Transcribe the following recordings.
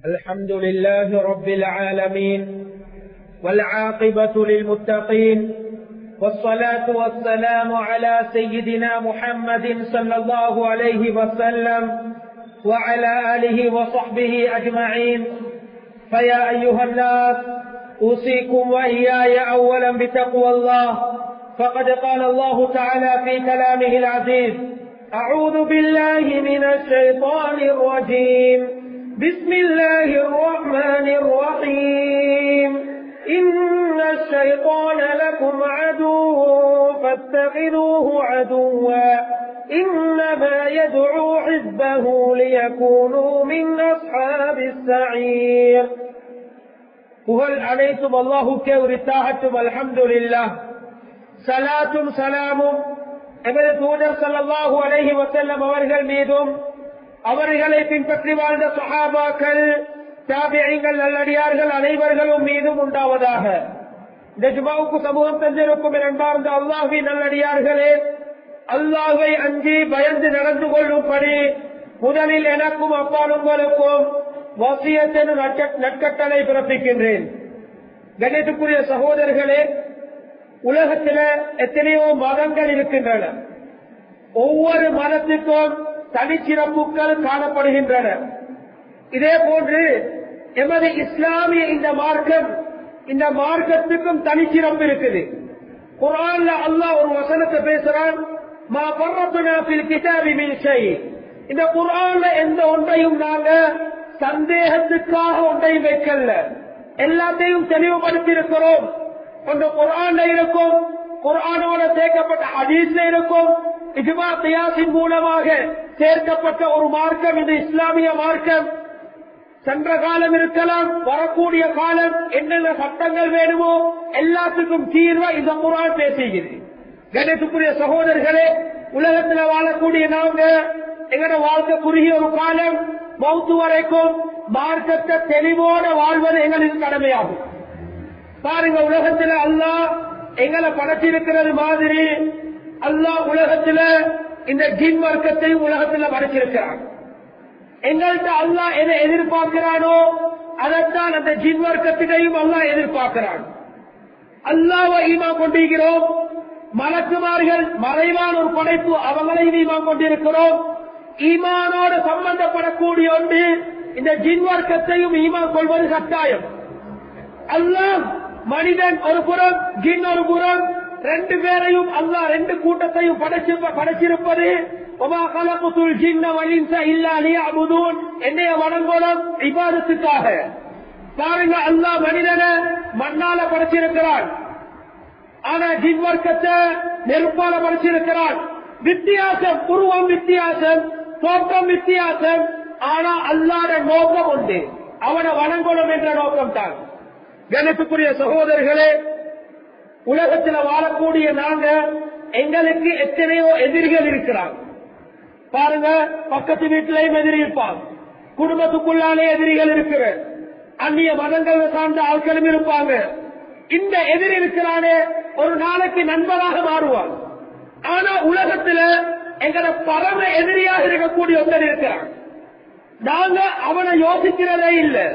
الحمد لله رب العالمين والعاقبة للمتقين والصلاة والسلام على سيدنا محمد صلى الله عليه وسلم وعلى آله وصحبه أجمعين. فيا أيها الناس أوصيكم وإياي أولا بتقوى الله، فقد قال الله تعالى في كلامه العزيز: أعوذ بالله من الشيطان الرجيم، بسم الله الرحمن الرحيم. إن الشيطان لكم عدو فاتخذوه عدوا، إنما يدعو حزبه ليكونوا من أصحاب السعير. புகழ் அனைத்தும் அல்லாஹுக்கே உரித்தாகட்டும். அல்ஹம்துலில்லாஹ். சலாத்தும் சலாமும் எமது தூதர் ஸல்லல்லாஹு அலைஹி வஸல்லம் அவர்கள் மீதும், அவர்களை பின்பற்றி வாழ்ந்த சஹாபாக்கள், தாபிஈன்கள், நல்லடியார்கள் அனைவர்களும் மீதும் உண்டாவதாக. இந்த ஜுமாவுக்கு சமூகம் தந்திருக்கும் அன்பார்ந்த அல்லாஹ்வின் நல்லடியார்களே, அல்லாஹ்வை அஞ்சி பயந்து நடந்து கொள்ளும்படி முதலில் எனக்கும் அப்பால் உங்களுக்கும் வசியத் எனும் நற்கட்டளை பிறப்பிக்கின்றேன். கண்ணியத்துக்குரிய சகோதரர்களே, உலகத்தில் எத்தனையோ மதங்கள் இருக்கின்றன. ஒவ்வொரு மதத்துக்கும் தனிச்சிறப்புகள் காணப்படுகின்றன. இதே போன்று எமது இஸ்லாமிய இந்த மார்க்கத்துக்கும் தனிச்சிறப்பு இருக்குது. குர்ஆன்ல அல்லாஹ் ஒரு வசனத்தை பேசுறான்: மா ஃபர்ரத்னா ஃபில் கிதாபி மின் ஷை. இந்த குர்ஆன்ல எந்த ஒன்றையும் நாங்க சந்தேகத்துக்காக ஒன்றையும் வைக்கல, எல்லாத்தையும் தெளிவுபடுத்தி இருக்கிறோம். ஒன்று குர்ஆன்ல இருக்கும், குர்ஆனோட சேர்க்கப்பட்ட ஹதீஸ்ல இருக்கும், இஜ்மா கியாஸின் மூலமாக சேர்க்கப்பட்ட ஒரு மார்க்கம் இது இஸ்லாமிய மார்க்கம். சென்ற காலம் இருக்கலாம், வரக்கூடிய காலம், என்னென்ன சட்டங்கள் வேணுமோ எல்லாத்துக்கும் தீர்வா இந்த குர்ஆன் பேசுகிறது. கணேசுக்குரிய சகோதரர்களே, உலகத்தில் வாழக்கூடிய நாங்க எங்கட வாழ்க்கை குறுகிய ஒரு காலம், மௌத்து வரைக்கும் மார்க்கத்தை தெளிவோட வாழ்வது எங்களுக்கு கடமையாகும். பாருங்க, உலகத்தில் அல்லாஹ் எங்களை படைச்சிருக்கிறது மாதிரி அல்லாஹ் உலகத்தில் இந்த ஜின் வர்க்கத்தையும் உலகத்தில் படைச்சிருக்கிறான். எங்கள்கிட்ட அல்லாஹ் எதை எதிர்பார்க்கிறானோ அதைத்தான் அந்த ஜின் வர்க்கத்திலையும் அல்லாஹ் எதிர்பார்க்கிறான். அல்லாஹ்வை ஈமான் கொண்டிருக்கிறோம். மலக்குமார்கள் மறைவான ஒரு படைப்பு, அவங்களையும் ஈமான் கொண்டிருக்கிறோம். ஈமானோடு சம்பந்தப்படக்கூடிய ஒன்று இந்த ஜின் வர்க்கத்தையும் ஈமான் கொள்வது கட்டாயம். அல்லாஹ் மனிதன் ஒரு புறம், ஜின் ஒரு புறம், ரெண்டு பேரையும் அல்லாஹ் ரெண்டு கூட்டத்தையும் படைச்சிருப்பது என்னைய வணங்கோலம் இபாதத்துக்காக. பாருங்க, அல்லாஹ் மனிதனை மண்ணால படைச்சிருக்கிறான், ஆனா ஜின் வர்க்கத்தை நெருப்பால படைச்சிருக்கிறான். வித்தியாசம், உருவம் வித்தியாசம், தோற்றம் வித்தியாசம், ஆனா அல்லாத நோக்கம் உண்டு, அவனை வணங்கோலம் என்ற நோக்கம் தான். கணத்துக்குரிய சகோதரர்களே, உலகத்தில் வாழக்கூடிய நாங்க எங்களுக்கு எத்தனையோ எதிரிகள் இருக்கிறாங்க. பாருங்க, பக்கத்து வீட்டிலையும் எதிரி இருப்பாங்க, குடும்பத்துக்குள்ளாலே எதிரிகள் இருக்கிற, அந்நிய மதங்கள் சார்ந்த ஆட்களும் இருப்பாங்க. இந்த எதிரி இருக்கிறானே ஒரு நாளைக்கு நண்பராக மாறுவான். ஆனா உலகத்துல எங்களை பரம எதிரியாக இருக்கக்கூடிய ஒருத்தர் இருக்கிறான். நாங்க அவனை யோசிக்கிறதே இல்லை,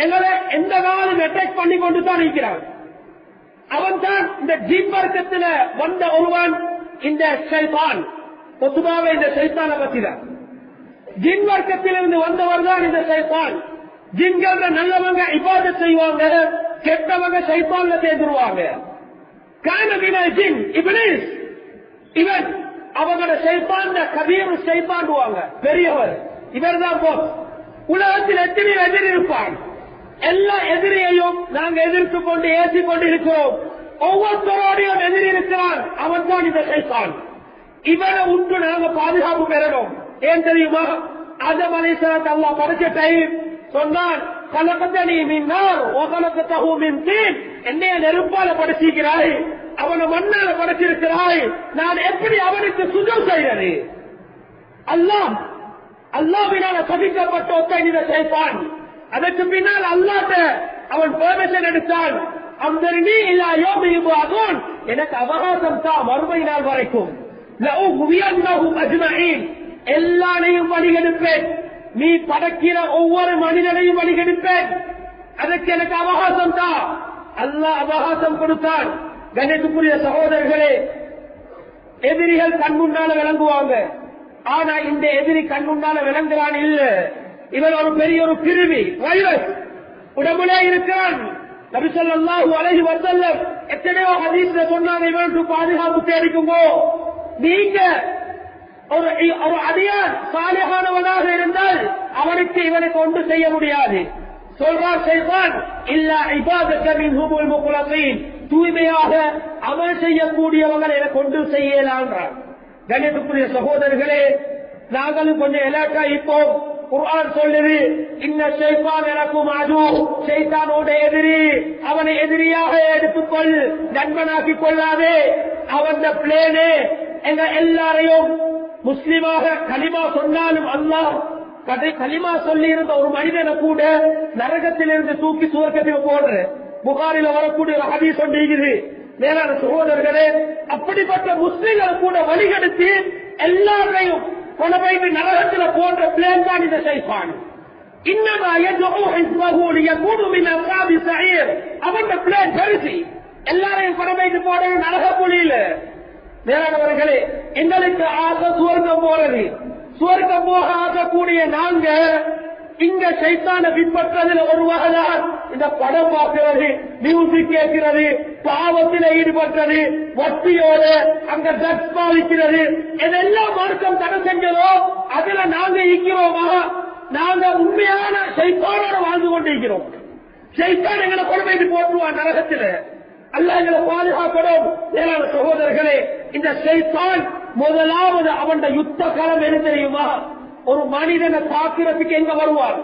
எங்களை எந்த நாளும் அட்டாக் பண்ணி கொண்டு தான் இருக்கிறான். அவன் தான் இந்த ஜின் வர்க்கத்தில் வந்த ஒருவன், இந்த ஷைத்தான். பொதுவாக இந்த ஷைத்தானை பத்தி தான், ஜின் வர்க்கத்திலிருந்து வந்தவர் தான் இந்த ஷைத்தான். ஜின்கள் நல்லவங்க இபாதத் செய்வாங்க, கெட்டவங்க ஷைத்தான்ல சேர்ந்துருவாங்க. கானவின ஜின் இப்லீஸ், இவன் அவங்களோட ஷைத்தான் கபீர் ஷைத்தான்டுவாங்க, பெரியவர். இவர் தான் போஸ். உலகத்தில் எத்தனை எதிரி இருப்பான், எல்லா எதிரியையும் நாங்க எதிர்த்து கொண்டு ஏற்றிக் கொண்டு இருக்கிறோம். ஒவ்வொருத்தரோடையும் எதிரி இருக்கிறான், அவன் தான் இந்த ஷைத்தான். இவனை உண்டு நாங்க பாதுகாப்பு பெறணும். ஏன் தெரியுமா? ஆதம் அலைஹிஸ்ஸலாம் அல்லாஹ் படைச்ச டைம் சொன்னான், கலகத்தனி மின் நார் வ கலகத்தஹு மின் தீன். என்னைய நெருப்பால படைச்சிருக்கிறாய், அவனை மண்ணால படைச்சிருக்கிறாய், நான் எப்படி அவனுக்கு சுஜூத் செய்யறது? அல்லாஹ்வினால சபிக்கப்பட்ட ஒருத்தன் இந்த ஷைத்தான். அதற்கு பின்னால் அல்லாஹ்ட்ட அவன் பெர்மிஷன் எடுத்தான், அம்தரினி இல்லா யௌமி யுபஅஸூன், எனக்கு அவகாசம் தா மறுமை நாள் வரைக்கும். லஉஹ்வியன்னஹும் அஜ்மஈன், எல்லாரையும் வழிகெடுப்பேன். நீ படைக்கிற ஒவ்வொரு மனிதனையும் வழிகெடுப்பேன், அதற்கு எனக்கு அவகாசம் தான். அல்லாஹ் அவகாசம் கொடுத்தான். கணேசுக்குரிய சகோதரர்களே, எதிரிகள் கண்முன்னால விளங்குவாங்க. ஆனா இந்த எதிரி கண்முன்னால விளங்குறான் இல்ல, இவன் ஒரு பெரிய ஒரு கிருமி, வைரஸ் உடம்புலே இருக்கிறான். நபி ஸல்லல்லாஹு அலைஹி வஸல்லம் எத்தனையோ ஹதீஸ்ல சொன்னாங்க, இவனுக்கு பாதுகாப்பு தேடிக்கும்போ. நீங்க ஒரு அடியான் சாலிஹானவனாக இருந்தால் அவனுக்கு இவனுக்கு ஒன்று செய்ய முடியாது. சொல்றார் ஷைத்தான், இல்லா இபாதக மின்ஹுமுல் முக்லஸீன், தூய்மையாக அமல் செய்யக்கூடியவங்களை எனக்கு ஒன்று செய்யலான்றார். கணிதத்துக்குரிய சகோதரர்களே, நாங்களும் கொஞ்சம் எலாட்டா இப்போ குர்ஆன் சொல்லுது, இன்ன ஷைத்தான் எனக்கும் அது, ஷைத்தானோட எதிரி, அவனை எதிரியாக எடுத்துக்கொள், நண்பனாக்கிக் கொள்ளாதே. அவன் பிளேனே எங்க எல்லாரையும் முஸ்லிமாக கலிமா சொன்னாலும் அல்லாஹ் கலிமா சொல்லி இருந்த ஒரு மனிதனை கூட நரகத்திலிருந்து தூக்கி சுவர்க்கத்தில் போடுற புகாரில வரக்கூடிய ஒரு ஹதீஸ் சொல்லிருக்குது. மேலான சகோதரர்களே, அப்படிப்பட்ட முஸ்லிம்களை கூட வழிகெடுத்து எல்லாரையும் கொலை வைத்து நரகத்தில் போன்ற பிளேன் தான் இந்த ஷைத்தான். இன்னமா யதுஉ ஹிஸ்பஹு லியகூனு மின் அஸ்ஹாபி ஸஈர், அவன் பிளேன் பெருசி எல்லாரையும் கொலை வைத்து போட நரக புலியில. மேலானவர்களே, எங்களுக்கு ஆசை சுவர்க்கம் போறது, சுவர்க்கம் போக ஆசக்கூடிய நாங்க இங்க சைத்தான பின்பற்றதில் ஒரு வகைதான் இந்த படம் பார்க்கிறது, மியூசிக் கேட்கிறது, பாவத்தில் ஈடுபட்டது, வட்டியோடு அங்க ட்ரக்ஸ் பாவிக்கிறது, இதெல்லாம் மார்க்கம் தடை செஞ்சதோ அதுல நாங்க இருக்கிறோமா? நாங்க உண்மையான சைத்தானோட வாழ்ந்து கொண்டிருக்கிறோம். சைத்தான் எங்களை கொடுமைக்கு போட்டுருவான் நரகத்தில். அல்லாஹ் எங்களை பாதுகாக்கணும். மேலான சகோதரர்களே, இந்த ஷைத்தான் முதலாவது அவன் யுத்த காலம் என்ன தெரியுமா? ஒரு மனிதனை தாக்குறதுக்கு எங்க வருவார்?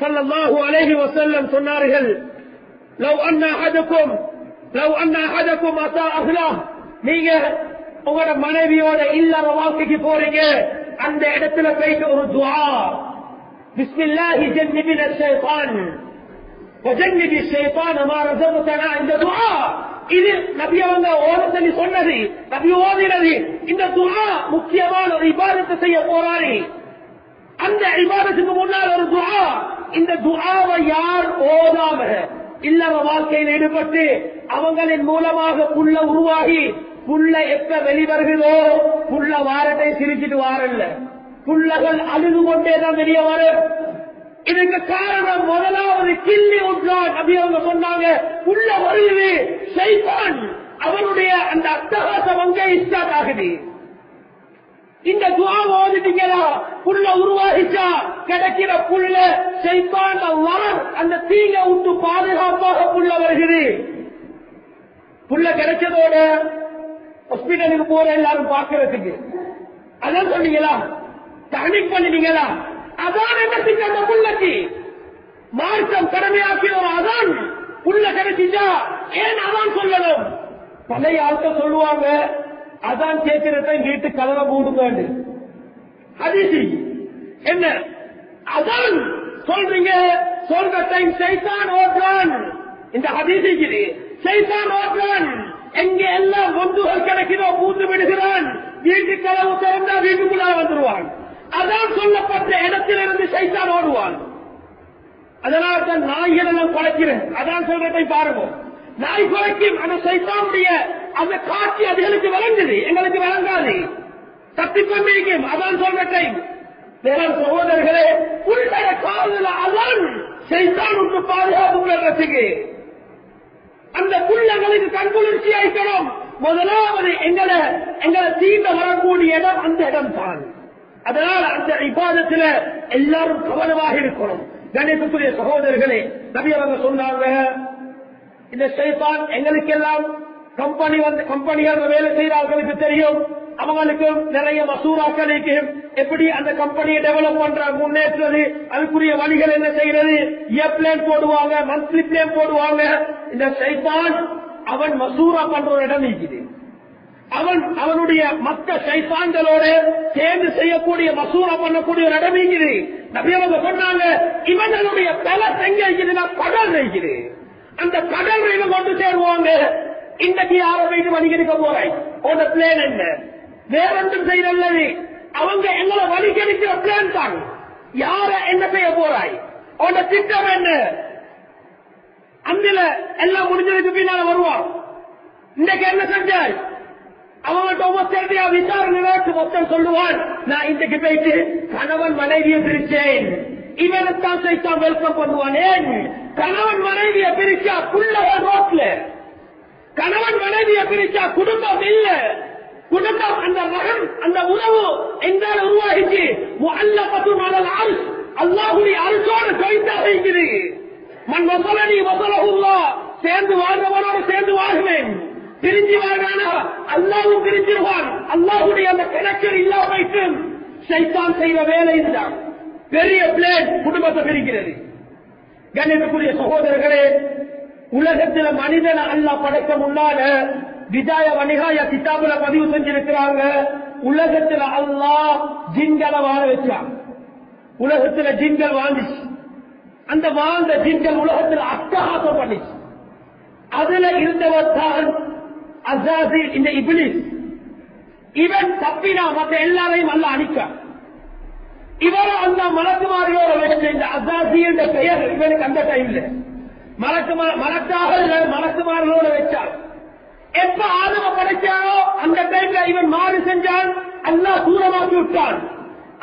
ஸல்லல்லாஹு அலைஹி வஸல்லம் சொன்னார்கள், லவ் அன்ன அஹதக்கும் அஸா அஹ்லஹ், நீங்க உங்களோட மனைவியோட இல்லற வாழ்க்கைக்கு போறீங்க, அந்த இடத்துல போயிட்டு ஒரு துஆ, பிஸ்மில்லாஹி ஜன்னிபின ஷைத்தான் வஜன்னிபி ஷைத்தான் மா ரஸக்தனா, இந்த துஆ இது நபி அவங்க ஓத சொல்லி சொன்னது, நபி ஓதினது. இந்த துஆ முக்கியமான ஒரு இபாதத்தை செய்ய போறாரு. அந்த இபாதத்துக்கு முன்னால் ஒரு துஆ, இந்த துஆவை யார் ஓதாம இல்லற வாழ்க்கையில் ஈடுபட்டு அவங்களின் மூலமாக புள்ள உருவாகி புள்ள எப்ப வெளிவருகிறதோ புள்ள வாரத்தை சிரிச்சிட்டு வாரல்ல, புள்ளகள் அழுது கொண்டேதான் வெளியே வரும். இதுக்கு காரணம் முதலாவது கிள்ளி விட்டான். நபி அவங்க சொன்னாங்க, புள்ள வருது, ஷைத்தான் அவனுடைய அந்த அட்டகாசம் அங்கே ஸ்டார்ட் ஆகுது. இந்த துஆ ஓதிட்டீங்களா, புள்ள உருவாகிச்சா, கிடைக்கிற புள்ள ஷைத்தான் அந்த தீங்க விட்டு பாதுகாப்பாக புள்ள வருகிறது. புள்ள கிடைச்சதோட ஹாஸ்பிட்டலுக்கு போற எல்லாரும் பார்க்கறதுக்கு அதான் சொன்னீங்களா, தனிக் பண்ணிட்டீங்களா? அதான் என்ன செஞ்ச அந்த புள்ளக்கு மார்க்கம் கடமையாக்கிய ஒரு அதான் புள்ள கிடைச்சிச்சா, ஏன் அதான் சொல்லணும்? பழைய ஆட்கள் சொல்லுவாங்க, அதான் கேட்கிறத வீட்டு கதவை மூடுங்க. ஹதீஸ் என்ன அதான் சொல்றீங்க? சொல்ற டைம் சைத்தான் ஓட்டுறான். இந்த ஹதீஸ் சைத்தான் ஓட்டுறான். எங்க எல்லாம் பொந்துகள் கிடைக்கிறோ பூந்து விடுகிறான். வீட்டு கதவு திறந்தா வீட்டுக்குள்ள வந்துருவான். அதான் சொல்லப்பட்ட இடத்திலிருந்து சைத்தான் ஓடுவான். அதனால தான் நாய்கள் எல்லாம் குலைக்கிறேன். அதான் சொல்றதை பாருங்க, நாய் குலைக்கும். அந்த சைத்தானுடைய அந்த காட்சி அதுகளுக்கு விளங்குது, எங்களுக்கு விளங்காது, தப்பிக்கொண்டிருக்கும். அதான் சொல்ற டைம். வேற சகோதரர்களே, உள்ள காதல அதான் சைத்தானுக்கு பாதுகாப்பு உள்ளதுக்கு அந்த புள்ளங்களுக்கு கண்குளிர்ச்சி ஆயிக்கணும். முதலாவது எங்களை தீண்ட வரக்கூடிய இடம் அந்த இடம் தான். அதனால அந்த இபாதத்தில் எல்லாரும் கவனமாக இருக்கணும். கணேசத்துடைய சகோதரர்களே, நபி அவங்க சொன்னாங்க, இந்த ஷைத்தான் எங்களுக்கெல்லாம் கம்பெனிகள் வேலை செய்யறவர்களுக்கு தெரியும், அவங்களுக்கு நிறைய மசூராக்களுக்கு எப்படி அந்த கம்பெனியை டெவலப் பண்ற, முன்னேற்றது, அதுக்குரிய வழிகள் என்ன செய்யறது, இயர் பிளான் போடுவாங்க, மந்த்லி பிளான் போடுவாங்க. இந்த ஷைத்தான் அவன் மசூரா பண்ற ஒரு இடம் இருக்குது. அவனுடைய மக்க ஷைத்தான்களோட சேர்ந்து செய்யக்கூடிய மசூரா பண்ணக்கூடிய ஒரு இடம் இருக்குது. நபி அவங்க சொன்னாங்க, இவங்களுடைய பலம் எங்க இருக்குதுன்னா கடல் இருக்குது. அந்த கடல் இவங்க கொண்டு சேருவாங்க. இன்றைக்கு யாரை வைத்து வழிகெடுக்க போறாய், உங்க பிளான் என்ன? வேறொன்றும் செய்யறது அவங்க எங்களை வழிகெடுக்கிற பிளான் தான். யார என்ன செய்ய போறாய், அவனோட திட்டம் என்ன? அந்த எல்லாம் முடிஞ்சதுக்கு பின்னால வருவான். இன்றைக்கு என்ன செஞ்சாய்? அவங்கள்ட்ட ஒவ்வொருத்தரையா விசாரணை மொத்தம் சொல்லுவான், நான் இன்றைக்கு போயிட்டு கணவன் மனைவியை பிரிச்சேன். இவனைத்தான் சைத்தான் வெல்கம் பண்ணுவான். ஏன்? கணவன் மனைவியை பிரிச்சா புள்ளவன் ரோட்ல, கணவன் மனைவியை பிரிச்சா குடும்பம் இல்ல. குடும்பம் அந்த மகன் அந்த உறவு எங்கால உருவாகிச்சு. அல்லாஹுடைய அரசோடு ஜொயிண்டாக இருக்குது. மண் வசலனி வசலகுல்லா, சேர்ந்து வாழ்ந்தவனோடு சேர்ந்து வாழ்வேன். பிரிஞ்சு வாழ்வானா அல்லாஹ்வும் பிரிஞ்சிருவான். அல்லாஹுடைய அந்த கணக்கில் இல்லாம சைத்தான் செய்த வேலை தான் பெரிய பிளேன் குடும்பத்தை பிரிக்கிறது. கண்ணியத்துக்குரிய சகோதரர்களே, உலகத்தில் மனிதனை அல்லாஹ் படைக்க முன்னால விஜய வணிகாய கிதாபுல பதிவு செஞ்சிருக்கிறாங்க. உலகத்தில் அல்லாஹ் ஜின்களை வாழ வச்சான். உலகத்தில் ஜின்கள் வாழ்ந்துச்சு. அந்த வாழ்ந்த ஜின்கள் உலகத்தில் அட்டகாசம் பண்ணிச்சு. அதுல இருந்தவர் தான் அஸாஸில், இந்த இப்லீஸ். இவன் தப்பினா மற்ற எல்லாரையும் அல்ல அழிக்க. இவர அந்த மலக்குமாரியோட வச்ச இந்த அஸாஸில் பெயர் இவனுக்கு அந்த டைம்ல மலக்குமாரியோட வச்சார். எப்ப ஆதம படைச்சாரோ அந்த டைம்ல இவன் மாறு செஞ்சான், அல்லாஹ் தூரமாக்கி விட்டான்.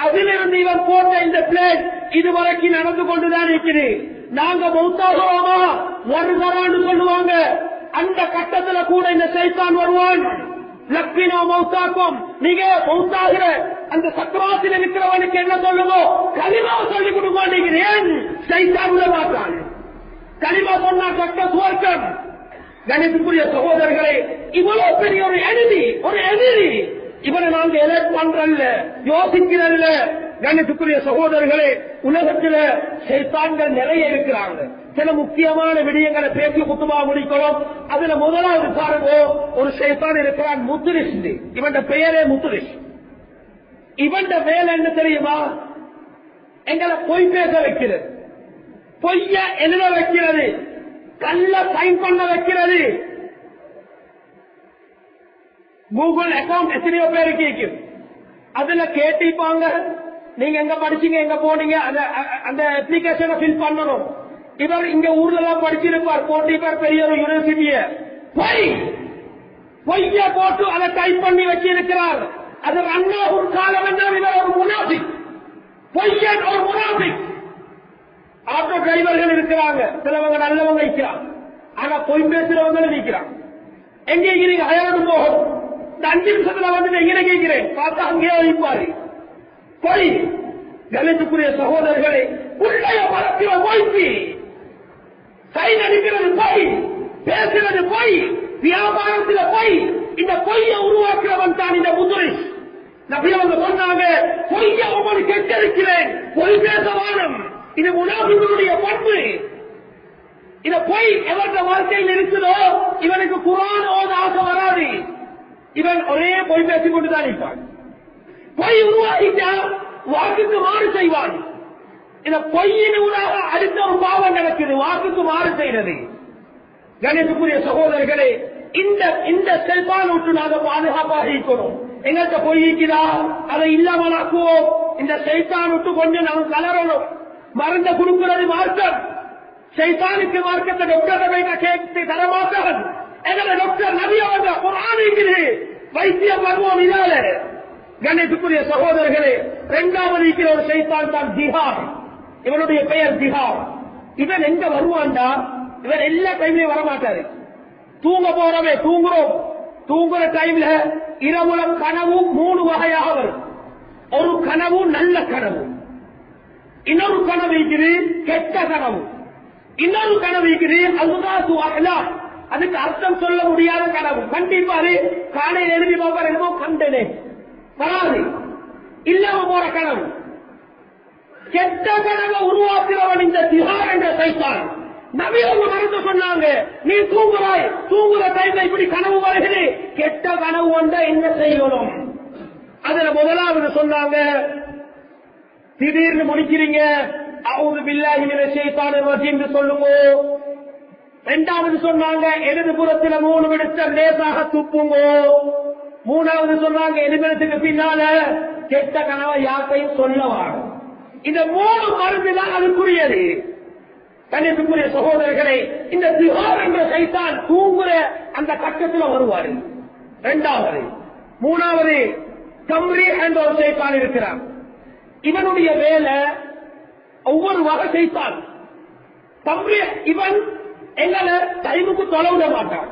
அதிலிருந்து இவன் போட்ட இந்த பிளேன் இதுவரைக்கும் நடந்து கொண்டுதான் இருக்குது. நாங்க மௌத்தாகிறோமா வருகிறான்னு சொல்லுவாங்க. அந்த கட்டத்துல கூட இந்த சைத்தான் வருவான். லக்கினோ மௌத்தாக்கும், நீங்க மௌத்தாகிற அந்த சக்கராத்தில் இருக்கிறவனுக்கு என்ன சொல்லுங்க, கலிமாவை சொல்லிக் கொடுங்க. நீங்க ஏன் சைத்தான் உள்ள மாட்டான்? கலிமா சொன்னா கட்ட சுவர்க்கம். கணித்துக்குரிய சகோதரர்களே, இவ்வளவு பெரிய ஒரு எதிரி இவனை நாங்க எலக்ட் பண்றல்ல, யோசிக்கிறல்ல. கணித்துக்குரிய சகோதரர்களே, உலகத்தில் சைத்தான்கள் நிறைய இருக்கிறாங்க. சில முக்கியமான விடயங்களை பேசி குத்துமா முடிக்கணும். அதுல முதலாவது பாருங்க, ஒரு சைத்தான் இருக்கிறான் முத்துரிஷ். இவன் பெயரே முத்துரிஷ். இவன் வேலை என்ன தெரியுமா? எங்களை பொய் பேச வைக்கிறது, பொய்ய எழுத வைக்கிறது, கல்ல சைன் பண்ண வைக்கிறது. கூகுள் அக்கௌண்ட் எத்தனையோ பேருக்கு இருக்கும். அதுல கேட்டிப்பாங்க, நீங்க எங்க படிச்சீங்க, எங்க போனீங்க, அந்த அப்ளிகேஷனை ஃபில் பண்ணணும். இவர் இங்க ஊர்ல எல்லாம் படிச்சிருப்பார், போட்டிப்பார் பெரிய ஒரு யூனிவர்சிட்டிய. பொய்ய போட்டு அதை டைப் பண்ணி வச்சிருக்கிறார். அது அண்ணா ஒரு காலம் என்றால் இவர் ஒரு முனாஃபிக், பொய்யன் ஒரு முனாஃபிக். ஆட்டோ டிரைவர்கள் இருக்கிறாங்க, சிலவங்க நல்லவங்க இருக்கிறாங்க, ஆனா பொய் பேசுறவங்க நிற்கிறாங்க. எங்க இருக்கிறீங்க? அயரோடு போகணும். இந்த 5 நிமிஷத்துல வந்து எங்க கேட்கிறேன் பார்த்தா அங்கேயே வைப்பாரு. பொய். கணித்துக்குரிய சகோதரர்களை, உள்ளே வளர்க்கிற பொய்ப்பி, சைன் அடிக்கிறது பொய், பேசுறது பொய், வியாபாரத்தில் பொய். இந்த பொய்யை உருவாக்குறவன் தான் இந்த முத்துரிஷ். நபி அவங்க சொன்னாங்க, பொய்யை உங்களுக்கு எச்சரிக்கிறேன், பொய் பேசவானம். இது முனாஃபிக்குடைய பண்பு. இந்த பொய் எவருடைய வாழ்க்கையில் இருக்குதோ இவனுக்கு குர்ஆன் ஓத ஆசை வராது. இவன் ஒரே பொய் பேசிக் கொண்டுதான் இருப்பான். பொய் உருவாகிட்டா வாக்குக்கு மாறு செய்வான். இந்த பொய்யின் ஊடாக அடுத்த ஒரு பாவம் நடக்குது, வாக்குக்கு மாறு செய்யறது. கணேசக்குரிய சகோதரர்களே, இந்த செல்பான் விட்டு நாங்கள் பாதுகாப்பாக இருக்கணும். எங்கள்கிட்ட பொய்க்கிறா அதை இல்லாமலாக்குவோம். இந்த சைத்தான் விட்டு கொஞ்சம் நாங்கள் கலரணும். மருந்த கொடுக்கிறது மார்க்கம். சைத்தானுக்கு மார்க்கத்தை டாக்டர் கேட்டு தரமாட்டான். எங்களை டாக்டர் நபி அவங்க குர்ஆன் இருக்குது, வைத்தியம் வருவோம். இதால கணேசக்குரிய சகோதரர்களே, 2வது இருக்கிற ஒரு சைத்தான் தான் ஜிஹாத். இவனுடைய பெயர் ஜிஹாத். இவன் எங்க வருவான்டா, இவன் எல்லா டைம்லயும் வரமாட்டாரு. தூங்க போறவே தூங்குறோம். தூங்குற டைம்ல இரவுல கனவு 3 வகையாக வரும். ஒரு கனவு நல்ல கனவு, இன்னொரு கனவு இருக்குது கெட்ட கனவு, இன்னொரு கனவு இருக்குது அதுதான் அதுக்கு அர்த்தம் சொல்ல முடியாத கனவு. கண்டிப்பாரு காலையில் எழுதி பார்ப்பார், என்னமோ கண்டனே வராது, இல்லாம போற கனவு. கெட்ட கனவை உருவாக்குறவன் இந்த திஹார் என்ற சைத்தான். நபி அவங்க மறந்து சொன்னாங்க, நீ தூங்குறாய், தூங்குற டைம்ல இப்படி கனவு வருகிறது, கெட்ட கனவு வந்தா என்ன செய்யணும்? அதுல முதலாவது சொன்னாங்க, திடீர்னு முடிக்கிறீங்க, அஊது பில்லாஹி மினஷ் ஷைத்தானிர் ரஜீம் என்று சொல்லுங்க. 2வது சொன்னாங்க, இடது புறத்துல 3 விடுத்தம் லேசாக துப்புங்க. 3வது சொன்னாங்க, எதிர்த்து பின்னால கெட்ட கனவை யாக்கையும் சொல்லவாங்க. இந்த 3 மருந்து தான் அதுக்குரியது. கண்ணியத்துக்குரிய சகோதரர்களை, இந்த திஹார் என்ற சைத்தான் தூங்குற அந்த கட்டத்தில் வருவாரு. 2வது 3வது கம்ரி என்ற ஒரு சைத்தான் இருக்கிறார். இவனுடைய வேலை ஒவ்வொரு வகை சைத்தான். கம்ரி இவன் எங்களை டைமுக்கு தொலை விட மாட்டான்.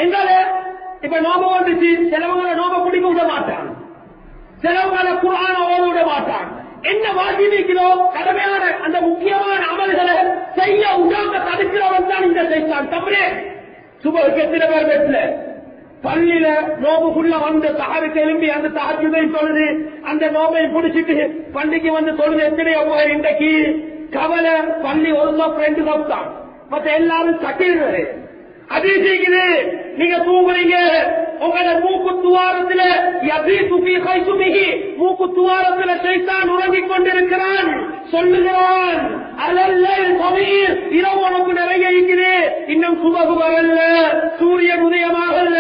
எங்களை இப்ப நோப வந்துச்சு, சிலவங்களை நோப குடிக்க விட மாட்டான், சிலவங்களை குர்ஆன ஓத விட மாட்டான். என்ன வாஜிபிக்கிறோ கடமையான அந்த முக்கியமான அமல்களை செய்ய உடாம தடுக்கிறவன் தான் இந்த சைத்தான். கம்ரி சுபஹுக்கு எத்தனை பேர் வெட்டல பள்ளியில நோம்புக்குள்ள வந்து தஹருக்கு எழும்பி அந்த தஹஜ்ஜுதை தொழுது அந்த நோம்பை பிடிச்சிட்டு பள்ளிக்கு வந்து தொழுது எத்தனையோ போய் இன்றைக்கு கவலை பள்ளி ஒரு சோப் 2 சோப் தான், மற்ற எல்லாரும் தட்டிடுறது. அதே செய்யுது. நீங்க தூங்குறீங்க, உங்களோட மூக்கு துவாரத்தில் மூக்கு துவாரத்தில் சைத்தான் உறங்கிக் கொண்டிருக்கிறான். சொல்லுகிறான், அல்ல சமீர் இரவு உனக்கு நிறைய இருக்குது, இன்னும் சுபகு வரல, சூரியன் உதயமாகல,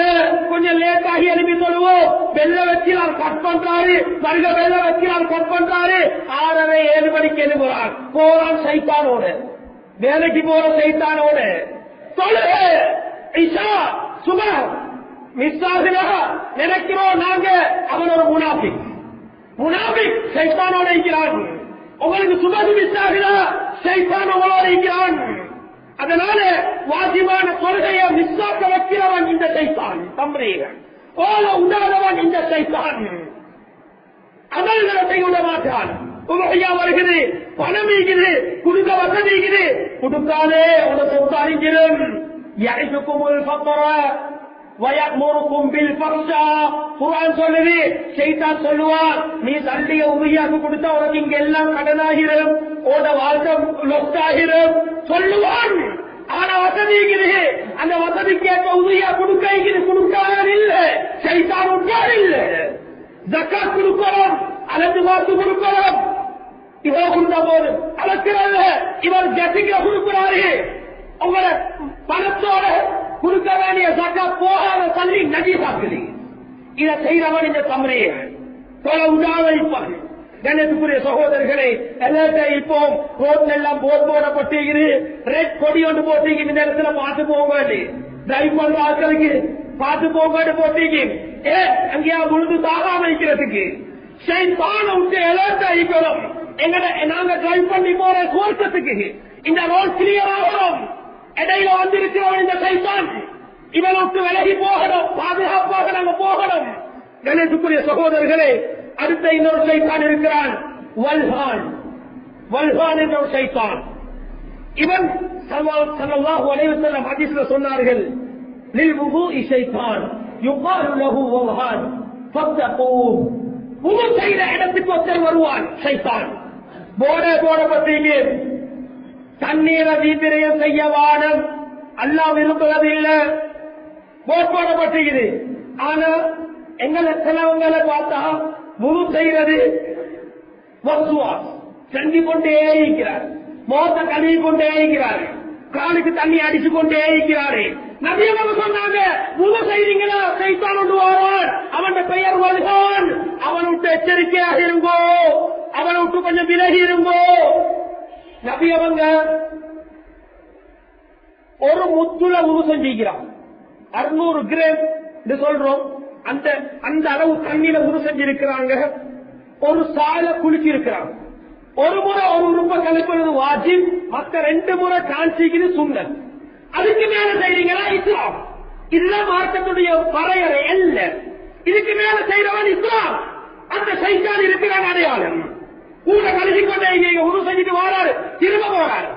கொஞ்சம் லேட்டாகி எழுப்பி சொல்லுவோம். வெள்ள வச்சினால் கட் பண்றாரு, வருக வெள்ள வச்சினால் கட் பண்றாரு. 6:30 7 மணிக்கு எழுப்புறான். போறான் சைத்தானோட, வேலைக்கு போற சைத்தானோட. சொல்லுங்க இஷா சுபஹ் மிஸ் ஆகுதா நினைக்கிறோம் நாங்க. அவன் ஒரு முனாஃபிக் சைத்தானோட இருக்கிறான். உங்களுக்கு சுபஹ் மிஸ் ஆகுதா சைத்தான் உங்களோட இருக்கிறான். அதனால வாஜிபான தொழுகையை மிஸ் ஆக்க வைக்கிறவன் இந்த சைத்தான். தம்ரீகன் ஓல உண்டாதவன் இந்த சைத்தான். அமல்களை செய்ய விட மாட்டான். உலகையா வருகிறது, பணம் ஈகுது, குடுக்க வசதி ஈகுது, கொடுக்காதே உனக்கு அறிஞரும் யஇதுகுமுல் ஃபக்ர வயஅமுருகும் பில் ஃபஹ்ஷா. குர்ஆன் சொல்லுது, ஷைத்தான் சொல்லுவான், நீ தள்ளிய உமையாக்கு கொடுத்தா உனக்கு இங்க எல்லாம் கடனாகிரும், உட வாழ்க்கை லொஸ்டாகிரும் சொல்லுவான். ஆனா வசதி இருக்குது, அந்த வசதிக்கு ஏற்ற உதவியா கொடுக்காத இல்ல, ஷைத்தான் உட்கார் இல்ல. ஜக்காத் கொடுக்கிறோம், அளந்து பார்த்து கொடுக்கிறோம், இவ்வளவு கொடுத்தா போதும் அளக்கிறாங்க. இவர் ஜட்டிக்க கொடுக்கிறாரு, உங்களை பணத்தோட கொடுக்க வேண்டிய ஜக்காத் போகாத தள்ளி நதி பார்க்குது. இதை செய்யறவன் இந்த தம்ரீக தொலை உண்டாத இருப்பாங்க. கணேசத்துக்குரிய சகோதரர்களை எல்லாத்தையும் இப்போ ரோட்ல எல்லாம் போர் போடப்பட்டிருக்குது, ரெட் கொடி ஒன்று போட்டிருக்கு. இந்த இடத்துல பார்த்து போக டிரைவ் பண்ற ஆட்களுக்கு பார்த்து போக போட்டிருக்கு. அங்கேயா முழுது தாகாம இருக்கிறதுக்கு சைத்தான விட்டு எல்லாம் அழிக்கணும். எங்கட நாங்க டிரைவ் பண்ணி போற சுவர்க்கத்துக்கு இந்த ரோட் கிளியர் ஆகணும். இடையில வந்திருக்கிறவன் இந்த சைத்தான், இவனை விட்டு விலகி போகணும், பாதுகாப்பாக நாங்க போகணும். கணேசத்துக்குரிய சகோதரர்களே, அடுத்த இன்னொரு சைத்தான் இருக்கிறான், வல்ஹான் என்ற ஒரு சைத்தான். இவன் ஸல்லல்லாஹு அலைஹி வஸல்லம் ஹதீஸ்ல சொன்னார்கள், லில்வுதுஇ ஷைத்தான் யுகாலு லஹு வல்ஹான் ஃபத்தகூஹ். வுது செய்த இடத்துக்கு ஒருத்தர் வருவான் சைத்தான். போடப்பட்டீங்க, தண்ணீரை வீட்டிரையும் செய்ய வானம் அல்லாஹ் விரும்புவதில்லை, போடப்பட்டிருக்குது. ஆனா எங்களை சிலவங்களை பார்த்தா வுது செய்யறது வசுவாஸ் செஞ்சு கொண்டே இருக்கிறார், மோத்த கழுவி கொண்டே இருக்கிறார், காலுக்கு தண்ணி அடிச்சு கொண்டே இருக்கிறாரு. நபி அவங்க சொன்னாங்க, வுது செய்றீங்களா சைத்தான் கொண்டு வருவான், அவன் பெயர் வல்ஹான், அவனை விட்டு எச்சரிக்கையாக இருங்கோ, அவனை விட்டு கொஞ்சம் விலகி இருங்கோ. நபி அவங்க ஒரு முத்துல வுது செஞ்சிருக்கிறான், 600 கிராம் சொல்றோம், அந்த அளவு தண்ணியில வுது செஞ்சிருக்கிறாங்க. ஒரு சால குளிச்சிருக்கிறாங்க. ஒரு முறை ஒரு உறுப்பை கழிப்பது வாஜிப், மற்ற 2 முறை காஞ்சிக்குது சுன்னத். அதுக்கு மேல செய்றீங்களா இஸ்லாம். இதுதான் மார்க்கத்துடைய வரையறை அல்ல. இதுக்கு மேல செய்யறவன் இஸ்லாம். அந்த சைத்தான் இருக்கிறான் அடையாளம். கூட கழிச்சுக்கொண்டே உரு செஞ்சுட்டு வாராரு, திரும்ப போறாரு.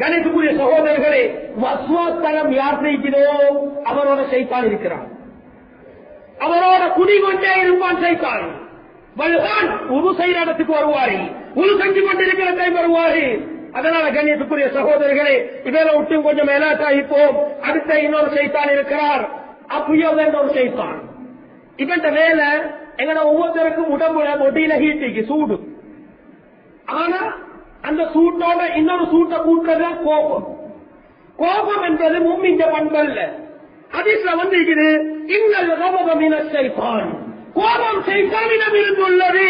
கணேசுக்குரிய சகோதரர்களே, வஸ்வாஸ்தலம் யார் செய்கிறோ அவரோட சைத்தான் இருக்கிறான், அவரோட குடி கொண்டே இருப்பான் சைத்தான். வல்ஹான் உரு செய்யற இடத்துக்கு வருவாரு, உரு செஞ்சு கொண்டிருக்கிற டைம் வருவாரு. அதனால கண்ணியத்துக்குரிய சகோதரர்களே, இதில் விட்டு கொஞ்சம் மேலாட்டாயிப்போம். அடுத்த இன்னொரு சைத்தான் இருக்கிறார், அப்புயோக என்ற ஒரு சைத்தான். இவன் வேலை எங்கட ஒவ்வொருத்தருக்கும் உடம்புல மொட்டியில ஹீட்டுக்கு சூடு. ஆனா அந்த சூட்டோட இன்னொரு சூட்டை கூட்டுறதுதான் கோபம். கோபம் என்பது மும்மிஞ்ச பண்பல்ல. ஹதீஸ்ல வந்திருக்குது, இன்னல் கபத மின ஷைத்தான், கோபம் சைத்தானிடம் இருந்துள்ளது.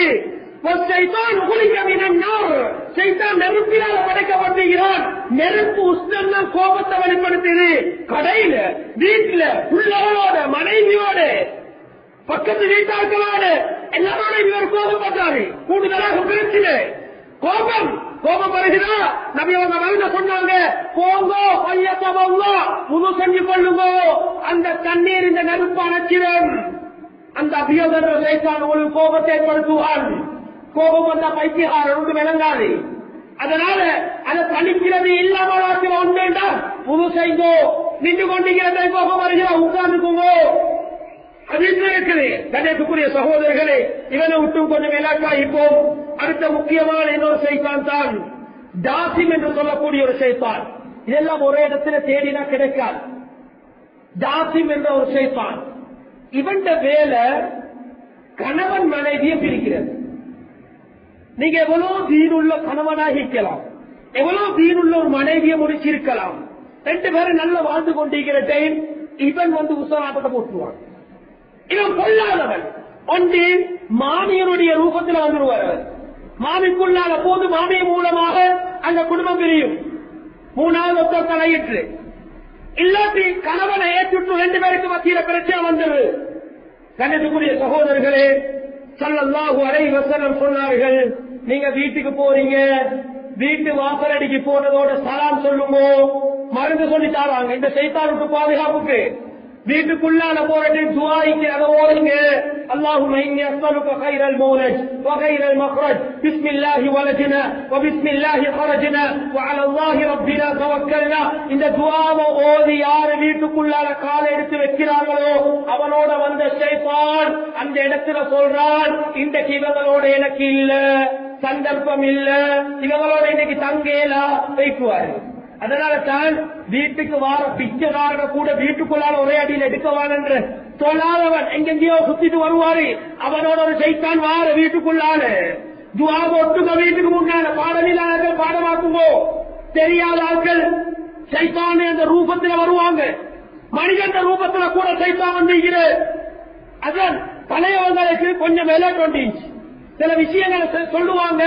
நெருப்பினால் படைக்கப்படுகிறான். நெருப்பு உஷ்ணம் தான் கோபத்தை வெளிப்படுத்துது. கடையில, வீட்டுல, பிள்ளைகளோட, மனைவியோட, பக்கத்து வீட்டார்களோட எல்லாரோட இவர் கோபப்பட்டாரு. கூடுதலாக பிரச்சனை கோபம் வருகிறா. நபி அவங்க வந்து சொன்னாங்க, போங்கோ பையத்தவங்கோ முழு செஞ்சு கொள்ளுங்கோ, அந்த தண்ணீர் இந்த நெருப்பு அணைச்சிடும். அந்த அபியோகர் உங்களுக்கு கோபத்தை ஏற்படுத்துவான். கோபம் வந்தா பைத்தியகாரன் ஒன்று விளங்காது. அதனால அதை தணிக்கிறது இல்லாமல் ஒன்றா முழு செய்தோ. நின்று கொண்டிருக்கிறதை கோபம் வருகிறா, உட்கார்ந்துக்குங்கோ. அது இருக்குது. கண்ணியத்துக்குரிய சகோதரர்களே, இவனை விட்டும் கொஞ்சம் இலக்காயிப்போம். அடுத்த முக்கியமான இன்னொரு சைத்தான் தான் ஜாசிம் என்று சொல்லக்கூடிய ஒரு சைத்தான். இதெல்லாம் ஒரே இடத்துல தேடினா கிடைக்காது. ஜாசிம் என்ற ஒரு சைத்தான், இவன் வேலை கணவன் மனைவியை பிரிக்கிறது. நீங்க எவ்வளவு தீனுள்ள கணவனாக இருக்கலாம், எவ்வளவு தீனுள்ள ஒரு மனைவியை முடிச்சிருக்கலாம். 2 பேரும் நல்ல வாழ்ந்து கொண்டிருக்கிற டைம் இவன் வந்து உசராட்டத்தை போட்டுவான். இவன் கொள்ளாதவன். ஒன்று மாமியனுடைய ரூபத்தில் வந்துருவார். மாமிக்குள்ளாத போது மாமிய மூலமாக அந்த குடும்பம் பிரியும். 3வது ஒருத்தர் தலையிட்டு இல்லாட்டி கணவனை ஏற்றுட்டு 2 பேருக்கு மத்தியில பிரச்சனை வந்துரு. கண்ணியத்துக்குரிய சகோதரர்களே, ஸல்லல்லாஹு அலைஹி வஸல்லம் சொன்னார்கள், நீங்க வீட்டுக்கு போறீங்க, வீட்டு வாசலடிக்கு போனதோட சலாம் சொல்லுங்க, மருந்து சொல்லி தாராங்க. இந்த சைத்தானுக்கு பாதுகாப்புக்கு வீட்டுக்குள்ளான போறது துஆய்க்கு அதை ஓடுங்க. அல்லாஹும்ம இன்னி அஸ்அலுக கைரல் மௌலஜ் வ கைரல் மக்ரஜ் பிஸ்மில்லாஹி வலஜ்னா வ பிஸ்மில்லாஹி கரஜ்னா வ அலல்லாஹி ரப்பினா தவக்கல்னா. இந்த துஆவை ஓதி யார் வீட்டுக்குள்ளான காலை எடுத்து வைக்கிறார்களோ அவனோட வந்த ஷைத்தான் அந்த இடத்துல சொல்றான், இன்றைக்கு இவங்களோட எனக்கு இல்ல, சந்தர்ப்பம் இல்ல, இவங்களோட இன்னைக்கு தங்கேலா வைக்குவாரு. அதனால தான் வீட்டுக்கு வார பிச்சைக்காரன கூட வீட்டுக்குள்ளால ஒரே அடியில் எடுக்கவான் என்று சொல்லாதவன் எங்கெங்கயோ சுத்திட்டு வருவாரு. அவனோட ஒரு சைத்தான் வார வீட்டுக்குள்ளால துஆ ஒட்டுங்க. வீட்டுக்கு முன்னால பாடமில்லாத பாடமாக்குங்கோ. தெரியாத ஆட்கள் சைத்தான் அந்த ரூபத்தில் வருவாங்க. மனிதன் ரூபத்துல கூட சைத்தான் வந்திருக்கிற. அதான் பழையவங்களுக்கு கொஞ்சம் விலை 20 இன்ச் சில விஷயங்களை சொல்லுவாங்க.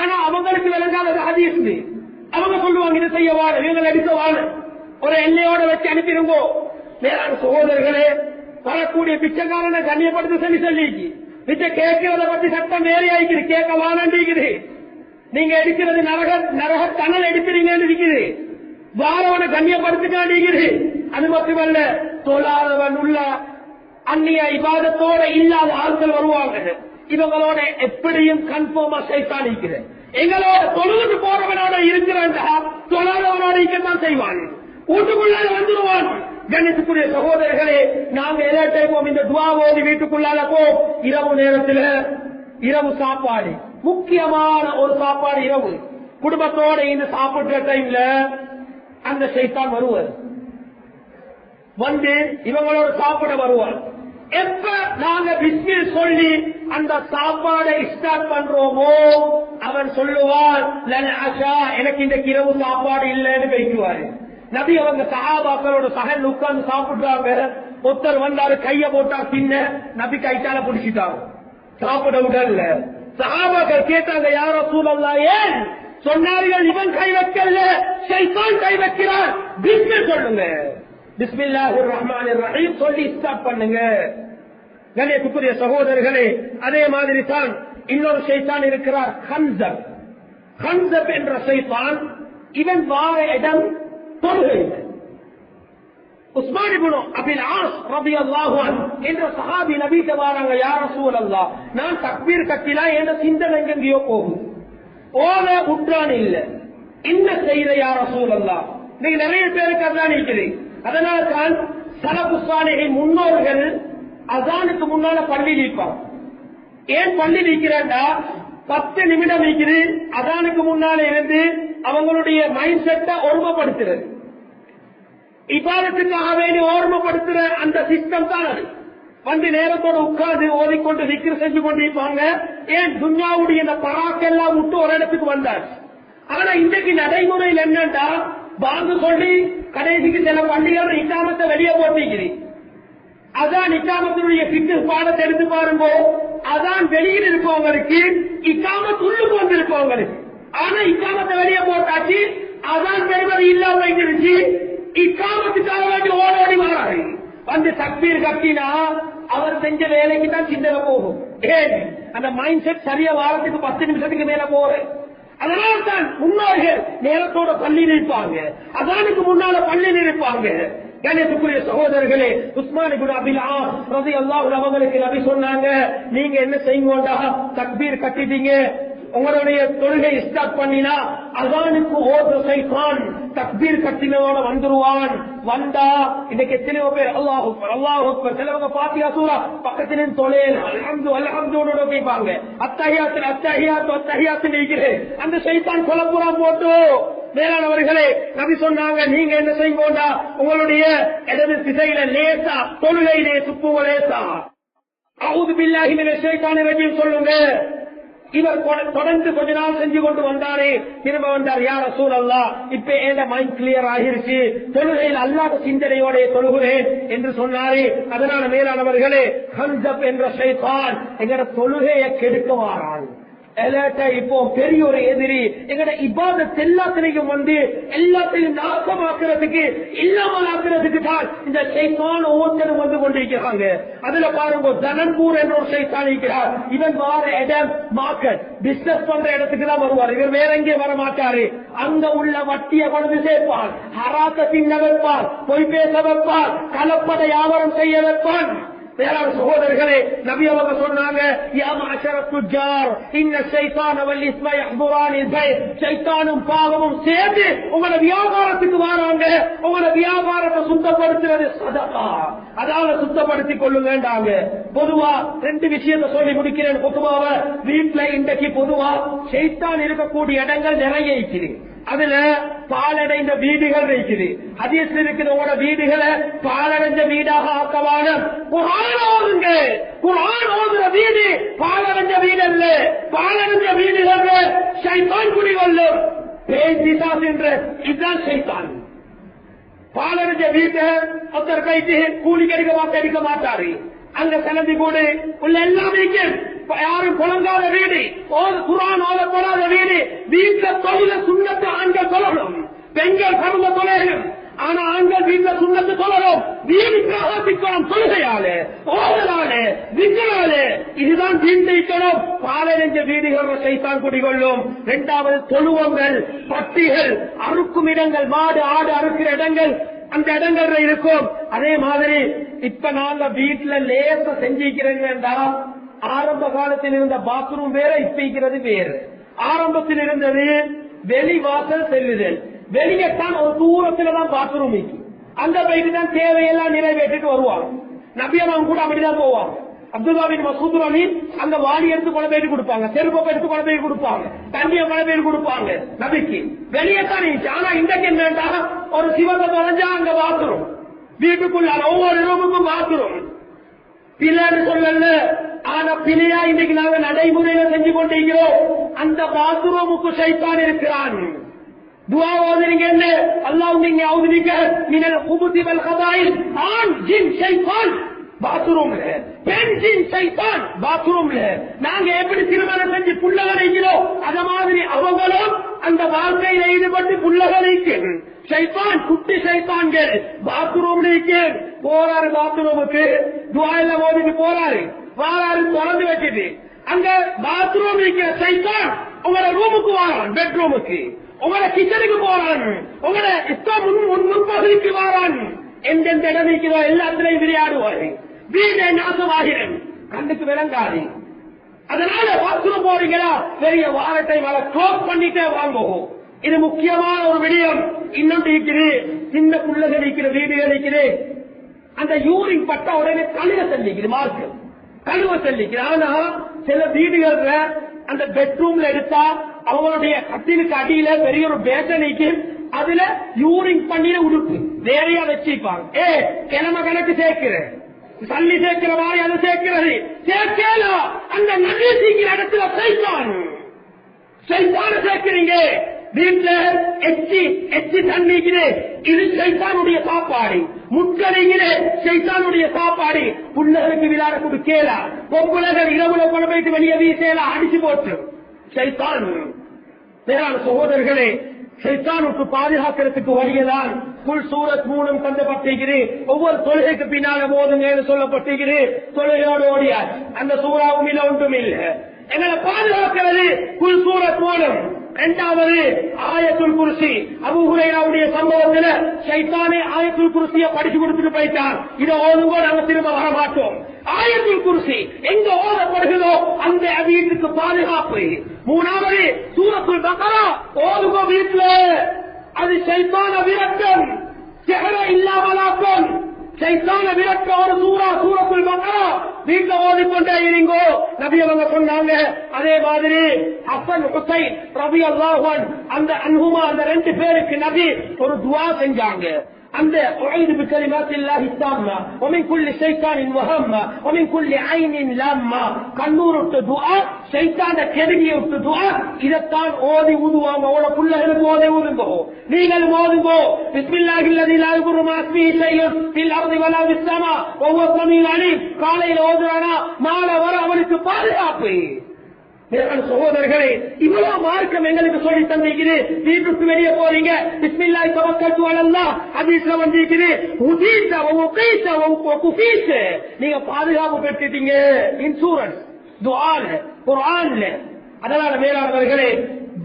ஆனா அவங்களுக்கு விளங்காத ஹதீஸ் அவங்க சொல்லுவாங்க, இதை செய்யவான இவங்களை அடிக்கவான ஒரு எல்லையோட வச்சு அனுப்பிடுங்கோ. மேலான சகோதரர்களே, வரக்கூடிய பிச்சைக்காரனை கண்ணியப்படுத்த சொல்லி பிச்சை கேட்கிறத பத்தி சட்டம் வேறே ஆயிக்குது. கேட்க வானண்டிக்குது. நீங்க எடுக்கிறது நரக தணல் எடுக்கிறீங்கன்னு இருக்குது. வாரவனை கண்ணியப்படுத்திக்காண்டிக்குது. அது மட்டுமல்ல, தொழாதவன் உள்ள அந்நிய இபாதத்தோட இல்லாத ஆட்கள் வருவாங்க. இவங்களோட எப்படியும் கன்ஃபார்மா சைத்தான் இருக்கிறது. எங்களோட தொழுது போறவனோட இருக்கிறான், தொழாதவனோட இருக்கத்தான் செய்வான். வீட்டுக்குள்ளால வந்துடுவான். கண்ணியத்துக்குரிய சகோதரர்களே, நாங்க எல்லாத்தையும் இந்த துஆ ஓதி வீட்டுக்குள்ளால போ. இரவு நேரத்தில் இரவு சாப்பாடு முக்கியமான ஒரு சாப்பாடு. இரவு குடும்பத்தோட இந்த சாப்பிடுற டைம்ல அந்த சைத்தான் வருவார். வந்து இவங்களோட சாப்பிட வருவார். எப்ப நாங்க பிஸ்மில் சொல்லி அந்த சாப்பாடை ஸ்டார்ட் பண்றோமோ அவன் சொல்லுவான், எனக்கு இந்த இரவு சாப்பாடு இல்லைன்னு பேசுவாரு. நபி அவங்க சஹாபாக்களோட சகல் உட்கார்ந்து சாப்பிடுறாங்க. ஒருத்தர் வந்தாரு, கைய போட்டா பின்ன நபி கைத்தால பிடிச்சிட்டாங்க, சாப்பிட விடல. சஹாபாக்கள் கேட்டாங்க, யார் ரசூலல்லாஹ், ஏன் சொன்னார்கள்? இவன் கை வைக்கல, ஷைத்தான் கை வைக்கிறான். பிஸ்மில் சொல்லுங்க, பிஸ்மில்லாஹிர் ரஹ்மானிர் ரஹீம் சொல்லி ஸ்டார்ட் பண்ணுங்க. கண்ணியத்துக்குரிய சகோதரர்களே, அதே மாதிரி தான் இன்னொரு ஷைத்தான் இருக்கிறார், ஹன்ஸப். ஹன்ஸப் என்ற ஷைத்தான் இவன் வார இடம் தொழுகை. உஸ்மான் இப்னு அபில் ஆஸ் ரலியல்லாஹு அன்ஹு என்ற சஹாபி நபிக்கு வராங்க, யா ரசூலல்லாஹ், நான் தக்பீர் கட்டினா என்ற சிந்தனை எங்கேயோ போகுது, ஓத உட்றான் இல்ல, என்ன செய்த யா ரசூலல்லாஹ்? நீங்க நிறைய பேருக்கு அதான் இருக்குது. அதனால தான் சலஃபு ஸாலிஹின் முன்னோர்கள் அசானுக்கு முன்னால பள்ளி நீப்பாங்க. ஏன் பள்ளி நீக்கிறாண்டா, 10 நிமிடம் நீக்குது, அசானுக்கு முன்னால இருந்து அவங்களுடைய மைண்ட் செட்டை ஒருமைப்படுத்துறது, இபாதத்துக்காக வேண்டி ஓர்மைப்படுத்துற அந்த சிஸ்டம் தான் அது. வந்து நேரத்தோட உட்கார்ந்து ஓதிக்கொண்டு சிக்கர் செஞ்சு கொண்டிருப்பாங்க. ஏன் துன்யாவுடைய இந்த பராக்கெல்லாம் விட்டு ஒரு இடத்துக்கு வந்தாச்சு. ஆனா இன்றைக்கு நடைமுறையில் என்னண்டா, பாங்கு சொல்லி கடைசிக்கு சில பள்ளிகள் இக்காமத்தை வெளியே போட்டிக்கிறேன். அதான் இக்காமத்தினுடைய சிக்கு பாடத்தை எடுத்து பாருங்க, அதான் வெளியில் இருப்பவங்களுக்கு இக்காமத் உள்ளுக்கு வந்திருப்பவங்களுக்கு. ஆனா இக்காமத்தை வெளியே போட்டாச்சு, அதான் பெறுவது இல்லாம இருந்துச்சு. இக்காமத்துக்காக வேண்டி ஓடோடி வராரு. வந்து தக்பீர் கட்டினா அவர் செஞ்ச வேலைக்கு தான் சிந்தனை போகும். ஏன் அந்த மைண்ட் செட் சரியா வாரத்துக்கு 10 நிமிஷத்துக்கு மேல போறேன். அதனால்தான் முன்னோர்கள் நேரத்தோட பள்ளி நிற்பாங்க, அதானுக்கு முன்னால பள்ளி நிற்பாங்க. கணேசுக்குரிய சகோதரர்களே, உஸ்மான் இப்னு அபில் ஆஸ் ரலியல்லாஹு அன்ஹு அவங்களுக்கு நபி சொன்னாங்க, நீங்க என்ன செய்யுங்கடா, தக்பீர் கட்டிட்டீங்க, உங்களுடைய தொழுகை ஸ்டார்ட் பண்ணினா அதானுக்கு ஓதுற சைத்தான் தக்பீர் கட்டினோட வந்துருவான். வந்தா இன்னைக்கு எத்தனையோ பேர் அல்லாஹ் அக்பர் அல்லாஹ் அக்பர், சிலவங்க பாத்தியா சூரா பக்கத்திலே தொலைல் அல்ஹம்து அல்ஹம்துனோட கேட்பாங்க. அத்தஹியாத்து அத்தஹியாத்து அத்தஹியாத்து நினைக்கிறேன். அந்த சைத்தான் கொலப்புறம் போட்டு மேலானவர்களே நபி சொன்னாங்க, நீங்க என்ன செய்யுங்கடா, உங்களுடைய இடது திசையில லேசா தொழுகையிலே துப்புவ லேசா அஊது பில்லாஹி மினஷ் ஷைத்தானிர் ரஜீம் சொல்லுங்க. இவர் தொடர்ந்து கொஞ்ச நாள் செஞ்சு கொண்டு வந்தாரு. திரும்ப வந்தார், யா ரசூலல்லாஹ், இப்ப ஏன் மைண்ட் கிளியர் ஆகிருச்சு, தொழுகையில் அல்லாஹ் சிந்தனையோட தொழுகிறேன் என்று சொன்னாரு. அதனால மேலானவர்களே, ஹன்சப் என்ற ஷைத்தான் எங்கட தொழுகையை கெடுக்க வாரான். இப்போ பெரிய ஒரு எதிரி எங்கட இபாதத் எல்லாத்திலையும் வந்து எல்லாத்தையும் நாசமாக்குறதுக்கு இல்லாமல் ஆக்குறதுக்கு தான் இந்த ஷைத்தான் ஒவ்வொருத்தரும் வந்து கொண்டிருக்கிறாங்க. அதுல பாருங்க, தனன்பூர் என்ற ஒரு ஷைத்தான் இருக்கிறார். இவன் வார இடம் மார்க்கெட் பிசினஸ் பண்ற இடத்துக்கு தான் வருவார். இவர் வேற எங்கே வர மாட்டாரு. அங்க உள்ள வட்டியை கொண்டு சேர்ப்பான், ஹராத்த தின்ன வைப்பான், பொய் பேச வைப்பான், கலப்பட வியாபாரம் செய்ய வைப்பான். வேளாண் சகோதரர்களே, நபி அவங்க சொன்னாங்க, யா மஅஷரத் துஜார் இன்ன ஷைத்தான வல் இஸ்ம யஹ்துரானில் பை, ஷைத்தானும் பாவமும் சேர்ந்து உங்களோட வியாபாரத்துக்கு வராங்க. உங்களோட வியாபாரத்தை சுத்தப்படுத்துறது சதகா, அதால சுத்தப்படுத்திக் கொள்ளுங்கன்றாங்க. பொதுவா 2 விஷயத்தை சொல்லி முடிக்கிறேன். பொதுவாக வீட்டுல இன்றைக்கு பொதுவா ஷைத்தான் இருக்கக்கூடிய இடங்கள் நிறைய இருக்குது. அதுல பாலடைந்த வீடுகள் இருக்குது. ஹதீஸ்ல இருக்குது, உங்களோட வீடுகளை பாலடைஞ்ச வீடாக ஆக்கவான குர்ஆன் ஓதுங்க. குர்ஆன் ஓதுற வீடு பாலடைஞ்ச வீடு அல்ல. பாலடைஞ்ச வீடுகள் ஷைத்தான் குடிகொள்ளும். பேய் பிசாசு என்ற இதுதான் ஷைத்தான். பாலடைஞ்ச வீட்டை ஒருத்தர் கைத்து கூலி அடிக்க மாட்டாரு. அங்க கிளம்பி கூட உள்ள எல்லாமே யாரும் குழந்தையாத வீடு, குர்ஆன் ஓதப்படாத வீடு. வீட்டுல தொழில சுண்ணத்து ஆண்கள் சொல்லணும், பெண்கள் பருவ தொழிலும். ஆனா ஆண்கள் வீட்டுல சுண்ணத்து சொல்லணும். வீடு பிரகாசிக்கணும் தொழுகையால, ஓதலால, விக்கலால. இதுதான் வீட்டைக்கணும். பாலடைஞ்ச வீடுகள் ஷைத்தான் குடிகொள்ளும். 2வது தொழுவங்கள், பட்டிகள், அறுக்கும் இடங்கள், மாடு ஆடு அறுக்கிற இடங்கள் அந்த இடங்கள்ல இருக்கும். அதே மாதிரி இப்ப நாங்க வீட்டுல லேச செஞ்சிக்கிறேன்னா, ஆரம்ப காலத்தில் இருந்த பாத்ரூம் வேற, இப்ப இருக்கிறது வேறு. ஆரம்பத்தில் இருந்தது வெளிவாசல் செல்லுதல், வெளியேத்தான் ஒரு தூரத்துல தான் பாத்ரூம் இருக்கு. அந்த போயிட்டு தான் தேவையெல்லாம் நிறைவேற்றிட்டு வருவாங்க. நபியெல்லாம் கூட அப்படிதான் போவாங்க. அப்துல்லாவின் மசூத் அலி அங்க வாடி எடுத்து கொண்டு போயிட்டு கொடுப்பாங்க, செருப்பை எடுத்து கொண்டு போய் கொடுப்பாங்க, தண்ணியை கொண்டு போய் கொடுப்பாங்க. நபிக்கு வெளியேத்தான் இருந்துச்சு. ஆனா இன்றைக்கு என்னண்டா, ஒரு சிவத்தை தொலைஞ்சா அங்க பாத்ரூம், வீட்டுக்குள்ள ஒவ்வொரு ரூமுக்கும் பாத்ரூம். பிள்ளைன்னு சொல்லல, ஆனா பிள்ளையா இன்னைக்கு நாங்க நடைமுறையில செஞ்சு கொண்டிருக்கிறோம். அந்த பாத்ரூமுக்கு ஷைத்தான் இருக்கிறான். துஆ ஓதுறீங்க என்ன, அல்லாஹ் நீங்க ஓதுறீங்க மினல் குபுதி வல் கபாயில், ஆண் ஜின் ஷைத்தான் பாத்ரூம்ல, பெண் ஜின் ஷைத்தான் பாத்ரூம்ல. நாங்க எப்படி திருமணம் செஞ்சு புள்ளகரைக்கிறோம், அத மாதிரி அவங்களும் அந்த வாழ்க்கையில ஈடுபட்டு புள்ளகரைக்கு ஷைத்தான், குட்டி ஷைத்தான்கள் பாத்ரூம்ல போறாரு. பாத்ரூமுக்கு துஆல ஓதிட்டு போறாரு, வாராரு திறந்து வச்சுட்டு. அங்க பாத்ரூம் இருக்கிற ஷைத்தான் உங்களோட ரூமுக்கு வாரான், பெட்ரூமுக்கு, உங்களோட கிச்சனுக்கு போறான், உங்களோட முன்பகுதிக்கு வாரான். எந்தெந்த இடம் இருக்கிறோ எல்லாத்திலையும் விளையாடுவாரு. வீடை நாசமாகிறேன், கண்ணுக்கு விளங்காது. அதனால பாத்ரூம் போறீங்களா, பெரிய வாரத்தை க்ளோஸ் பண்ணிட்டே வாங்குவோம். இது முக்கியமான ஒரு விடயம். இன்னொன்று இருக்குது, சின்ன பிள்ளைகள் இருக்கிற வீடுகள் இருக்குது. அந்த யூரின் பட்ட உடனே கழுவ செல்லிக்குது, மார்க்கு கழுவ செல்லிக்குது. ஆனா சில வீடுகள்ல அந்த பெட்ரூம்ல எடுத்தா அவங்களுடைய கட்டிலுக்கு அடியில பெரிய ஒரு பேசனைக்கு அதுல யூரின் பண்ணின உடுப்பு வேறையா வச்சிருப்பாங்க. கிழமை கணக்கு சேர்க்கிறேன், தள்ளி சேர்க்கிற மாதிரி அதை சேர்க்கிறது சேர்க்கலாம். அந்த நகை சீக்கிர இடத்துல சைத்தான் சேர்க்கிறீங்க. வீட்டுல எச்சி தண்ணிக்குது, இது சைத்தானுடைய சாப்பாடு. முட்கரையிலே சைத்தானுடைய சாப்பாடு. புள்ளகளுக்கு விளையாட கொடுக்கலா, பொம்புலகள் இரவுல கொண்டு போயிட்டு வெளியே வீசலாம், அடிச்சு போட்டு சைத்தான். மேலான சகோதரர்களே, சைத்தானுக்கு பாதுகாக்கிறதுக்கு வழியதான் குல் சூரத் மூலம் தந்தப்பட்டிருக்கிறது. ஒவ்வொரு தொழுகைக்கு பின்னால போதுங்க சொல்லப்பட்டிருக்கிறது. தொழுகையோடு ஓடியா அந்த சூறாவும் இல்ல, ஒன்றும் இல்லை. எங்களை பாதுகாக்கிறது குல் சூரத் மூலம். இரண்டாவது ஆயத்துல் குர்சி. அபூ ஹுரைராவுடைய சம்பவத்தில் ஷைத்தானே ஆயத்துல் குர்சியை படிச்சு கொடுத்துட்டு போயிட்டான். இதை ஓதுங்கோ, நாங்க திரும்ப வரமாட்டோம். ஆயத்துல் குர்சி எங்க ஓதப்படுகிறதோ அந்த வீட்டுக்கு பாதுகாப்பு. மூணாவது சூரத்துல் பக்ரா ஓதுங்கோ வீட்டுல. அது ஷைத்தான விரட்டம், செஹர இல்லாமலாக்கம். சைத்தான விரட்ட ஒரு சூரத்துல் பக்ரா வீட்டுல ஓதிக்கொண்டே இருங்கோ நபி அவங்க சொன்னாங்க. அதே மாதிரி ஹசன் ஹுசைன் ரலியல்லாஹு அன்ஹு அந்த அன்ஹுமா அந்த ரெண்டு பேருக்கு நபி ஒரு துஆ செஞ்சாங்க. அந்த உஈது பிகலிமாத்தில்லாஹி த்தாம்மா ومن كل شيطان وهمة ومن كل عين لامة கண்ணூருட்டு துஆ, ஷைத்தான கெடுகியுட்டு துஆ. இதத்தான் ஓதி ஊதுவாங்க. அவள புள்ளகளுக்கு ஓதி ஊதுங்கோ, நீங்கள் ஓதுங்கோ. பிஸ்மில்லாஹில்லதி லா யதுர்ரு மா இஸ்மிஹி ஷைஉன் ஃபில் அர்தி வலா ஃபிஸ் ஸமா வஹுவ ஸமீஉல் அலீம். காலையில ஓதுறானா மாலை வர அவனுக்கு பாதுகாப்பு. சகோதரர்களே, இவ்வளவு மார்க்கம் எங்களுக்கு சொல்லி தந்திருக்குது. வீட்டுக்கு வெளியே போறீங்க, பிஸ்மில்லாஹி தவக்கல்து அலல்லாஹ் ஹதீஸ்ல வந்திருக்குது. உதீஸ வ உகீஸ வ குஃபீஸ, நீங்க பாதுகாப்பு பெற்றுட்டீங்க. இன்சூரன்ஸ் துஆல குர்ஆன்ல. அதனால மேலானவர்களே,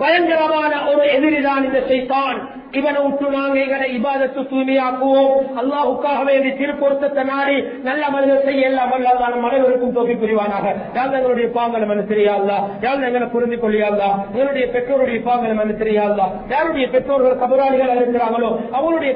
பயங்கரமான ஒரு எதிரிதான் இந்த ஷைத்தான். இவனை விட்டு நாங்க எங்களை இபாதத்து தூய்மையாக்குவோம். அல்லாஹுக்காகவே திருப்பொருத்தத்தை நாடி நல்ல மனிதர் செய்ய எல்லாம் வல்லதான மனிதருக்கும் தோப்பி புரிவானாக. யார் எங்களுடைய பாவங்களை மனு தெரியாதா, யார் எங்களை புரிந்து கொள்ளியாதா, எங்களுடைய பெற்றோருடைய பாவங்களை மனு தெரியாதா, யாருடைய பெற்றோர்கள் கபராளிகள் இருக்கிறாங்களோ அவங்களுடைய